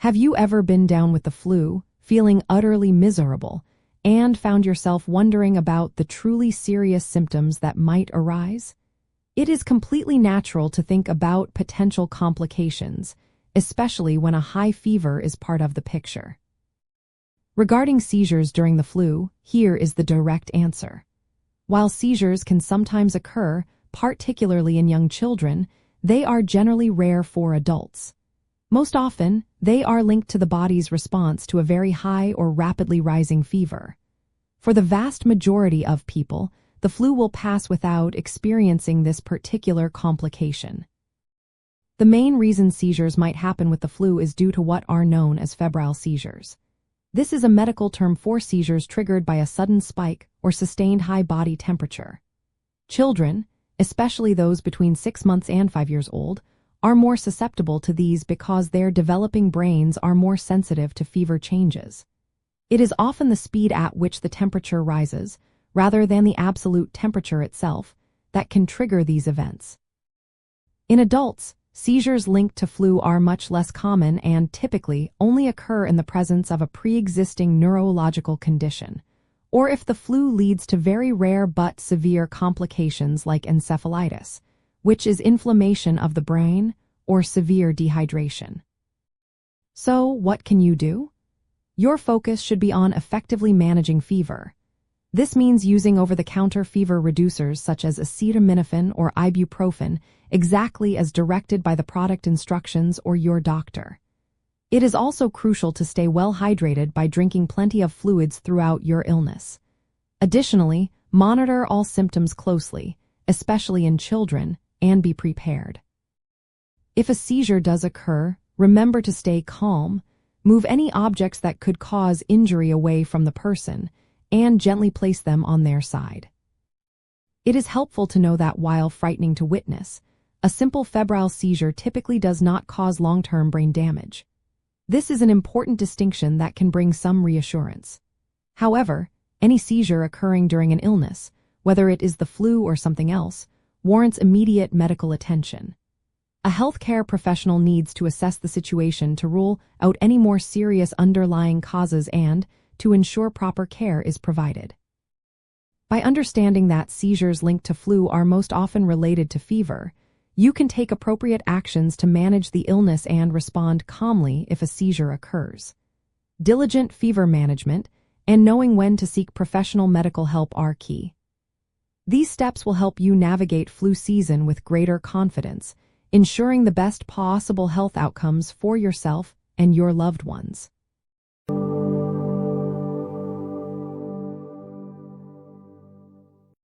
Have you ever been down with the flu, feeling utterly miserable, and found yourself wondering about the truly serious symptoms that might arise? It is completely natural to think about potential complications, especially when a high fever is part of the picture. Regarding seizures during the flu, here is the direct answer. While seizures can sometimes occur, particularly in young children, they are generally rare for adults. Most often, they are linked to the body's response to a very high or rapidly rising fever. For the vast majority of people, the flu will pass without experiencing this particular complication. The main reason seizures might happen with the flu is due to what are known as febrile seizures. This is a medical term for seizures triggered by a sudden spike or sustained high body temperature. Children, especially those between 6 months and 5 years old, are more susceptible to these because their developing brains are more sensitive to fever changes. It is often the speed at which the temperature rises, rather than the absolute temperature itself, that can trigger these events. In adults, seizures linked to flu are much less common and typically only occur in the presence of a pre-existing neurological condition, or if the flu leads to very rare but severe complications like encephalitis, which is inflammation of the brain, or severe dehydration. So, what can you do? Your focus should be on effectively managing fever. This means using over-the-counter fever reducers such as acetaminophen or ibuprofen exactly as directed by the product instructions or your doctor. It is also crucial to stay well hydrated by drinking plenty of fluids throughout your illness. Additionally, monitor all symptoms closely, especially in children, and be prepared. If a seizure does occur, remember to stay calm, move any objects that could cause injury away from the person, and gently place them on their side. It is helpful to know that while frightening to witness, a simple febrile seizure typically does not cause long-term brain damage. This is an important distinction that can bring some reassurance. However, any seizure occurring during an illness, whether it is the flu or something else, warrants immediate medical attention. A healthcare professional needs to assess the situation to rule out any more serious underlying causes and to ensure proper care is provided. By understanding that seizures linked to flu are most often related to fever, you can take appropriate actions to manage the illness and respond calmly if a seizure occurs. Diligent fever management and knowing when to seek professional medical help are key. These steps will help you navigate flu season with greater confidence, ensuring the best possible health outcomes for yourself and your loved ones.